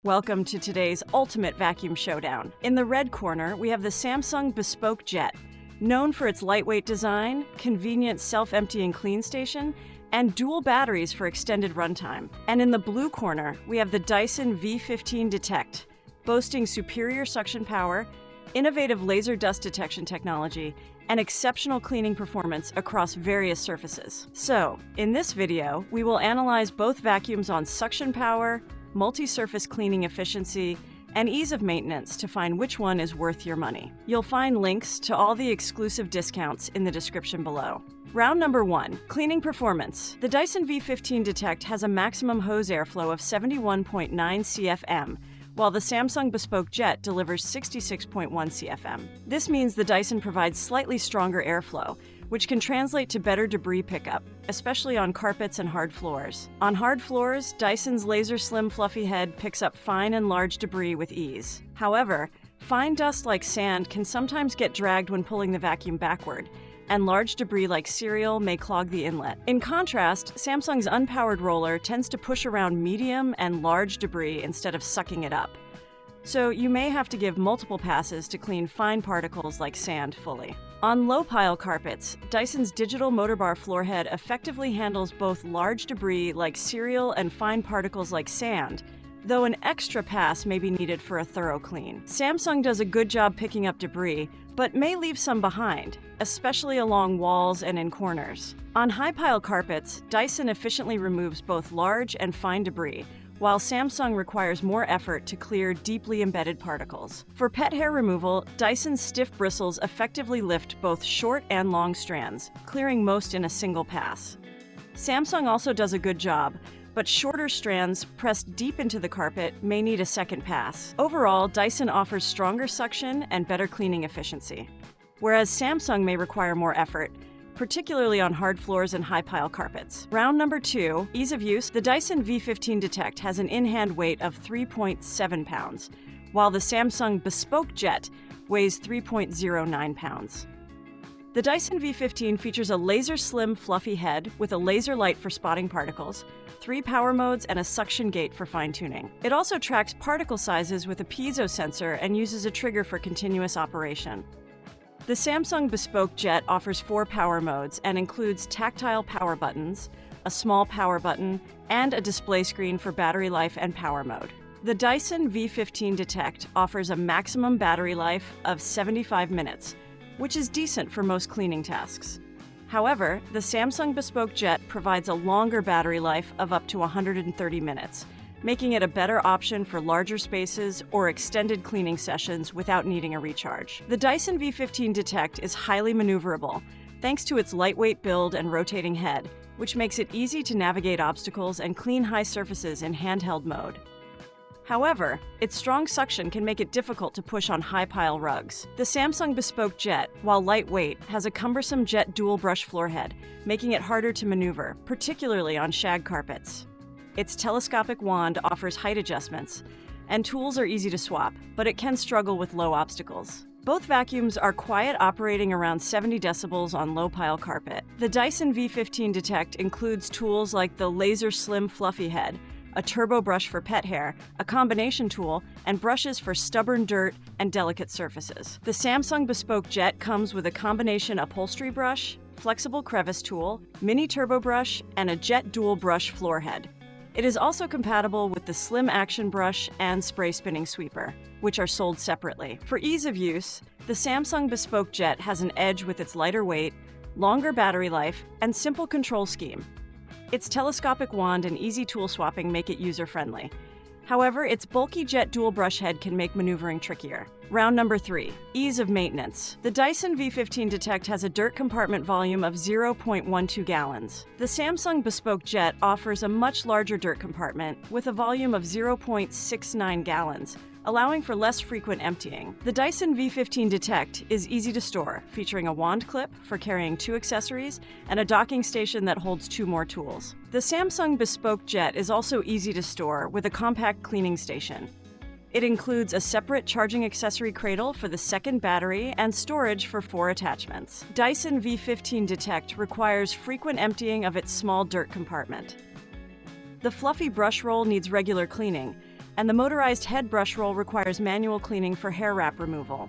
Welcome to today's ultimate vacuum showdown. In the red corner, we have the Samsung Bespoke Jet, known for its lightweight design, convenient self-emptying clean station, and dual batteries for extended runtime. And in the blue corner, we have the Dyson V15 Detect, boasting superior suction power, innovative laser dust detection technology, and exceptional cleaning performance across various surfaces. So, in this video, we will analyze both vacuums on suction power, multi-surface cleaning efficiency, and ease of maintenance to find which one is worth your money. You'll find links to all the exclusive discounts in the description below. Round number 1, cleaning performance. The Dyson V15 Detect has a maximum hose airflow of 71.9 CFM, while the Samsung Bespoke Jet delivers 66.1 CFM. This means the Dyson provides slightly stronger airflow, which can translate to better debris pickup, especially on carpets and hard floors. On hard floors, Dyson's laser slim fluffy head picks up fine and large debris with ease. However, fine dust like sand can sometimes get dragged when pulling the vacuum backward, and large debris like cereal may clog the inlet. In contrast, Samsung's unpowered roller tends to push around medium and large debris instead of sucking it up. So you may have to give multiple passes to clean fine particles like sand fully. On low-pile carpets, Dyson's digital motorbar floor head effectively handles both large debris like cereal and fine particles like sand, though an extra pass may be needed for a thorough clean. Samsung does a good job picking up debris, but may leave some behind, especially along walls and in corners. On high-pile carpets, Dyson efficiently removes both large and fine debris, while Samsung requires more effort to clear deeply embedded particles. For pet hair removal, Dyson's stiff bristles effectively lift both short and long strands, clearing most in a single pass. Samsung also does a good job, but shorter strands pressed deep into the carpet may need a second pass. Overall, Dyson offers stronger suction and better cleaning efficiency, whereas Samsung may require more effort, particularly on hard floors and high-pile carpets. Round number 2, ease of use. The Dyson V15 Detect has an in-hand weight of 3.7 pounds, while the Samsung Bespoke Jet weighs 3.09 pounds. The Dyson V15 features a laser slim fluffy head with a laser light for spotting particles, 3 power modes, and a suction gate for fine-tuning. It also tracks particle sizes with a piezo sensor and uses a trigger for continuous operation. The Samsung Bespoke Jet offers 4 power modes and includes tactile power buttons, a small power button, and a display screen for battery life and power mode. The Dyson V15 Detect offers a maximum battery life of 75 minutes, which is decent for most cleaning tasks. However, the Samsung Bespoke Jet provides a longer battery life of up to 130 minutes, making it a better option for larger spaces or extended cleaning sessions without needing a recharge. The Dyson V15 Detect is highly maneuverable, thanks to its lightweight build and rotating head, which makes it easy to navigate obstacles and clean high surfaces in handheld mode. However, its strong suction can make it difficult to push on high-pile rugs. The Samsung Bespoke Jet, while lightweight, has a cumbersome jet dual brush floor head, making it harder to maneuver, particularly on shag carpets. Its telescopic wand offers height adjustments, and tools are easy to swap, but it can struggle with low obstacles. Both vacuums are quiet, operating around 70 decibels on low-pile carpet. The Dyson V15 Detect includes tools like the laser slim fluffy head, a turbo brush for pet hair, a combination tool, and brushes for stubborn dirt and delicate surfaces. The Samsung Bespoke Jet comes with a combination upholstery brush, flexible crevice tool, mini turbo brush, and a jet dual brush floor head. It is also compatible with the Slim Action Brush and Spray Spinning Sweeper, which are sold separately. For ease of use, the Samsung Bespoke Jet has an edge with its lighter weight, longer battery life, and simple control scheme. Its telescopic wand and easy tool swapping make it user-friendly. However, its bulky jet dual brush head can make maneuvering trickier. Round number 3, ease of maintenance. The Dyson V15 Detect has a dirt compartment volume of 0.12 gallons. The Samsung Bespoke Jet offers a much larger dirt compartment with a volume of 0.69 gallons, allowing for less frequent emptying. The Dyson V15 Detect is easy to store, featuring a wand clip for carrying 2 accessories and a docking station that holds 2 more tools. The Samsung Bespoke Jet is also easy to store with a compact cleaning station. It includes a separate charging accessory cradle for the second battery and storage for 4 attachments. Dyson V15 Detect requires frequent emptying of its small dirt compartment. The fluffy brush roll needs regular cleaning, and the motorized head brush roll requires manual cleaning for hair wrap removal.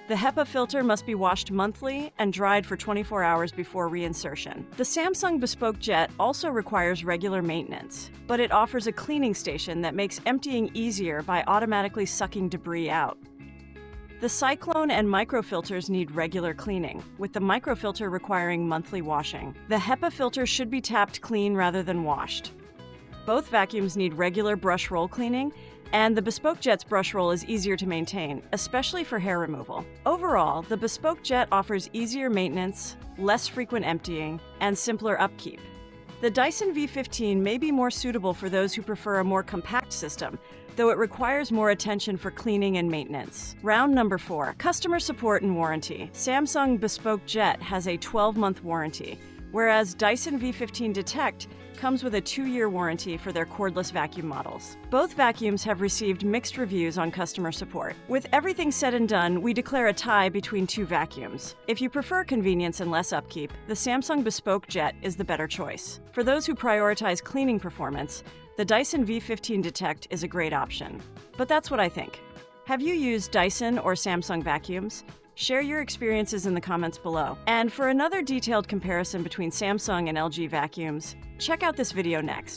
The HEPA filter must be washed monthly and dried for 24 hours before reinsertion. The Samsung Bespoke Jet also requires regular maintenance, but it offers a cleaning station that makes emptying easier by automatically sucking debris out. The Cyclone and microfilters need regular cleaning, with the microfilter requiring monthly washing. The HEPA filter should be tapped clean rather than washed. Both vacuums need regular brush roll cleaning, and the Bespoke Jet's brush roll is easier to maintain, especially for hair removal. Overall, the Bespoke Jet offers easier maintenance, less frequent emptying, and simpler upkeep. The Dyson V15 may be more suitable for those who prefer a more compact system, though it requires more attention for cleaning and maintenance. Round number 4, customer support and warranty. Samsung Bespoke Jet has a 12-month warranty, whereas Dyson V15 Detect comes with a 2-year warranty for their cordless vacuum models. Both vacuums have received mixed reviews on customer support. With everything said and done, we declare a tie between two vacuums. If you prefer convenience and less upkeep, the Samsung Bespoke Jet is the better choice. For those who prioritize cleaning performance, the Dyson V15 Detect is a great option. But that's what I think. Have you used Dyson or Samsung vacuums? Share your experiences in the comments below. And for another detailed comparison between Samsung and LG vacuums, check out this video next.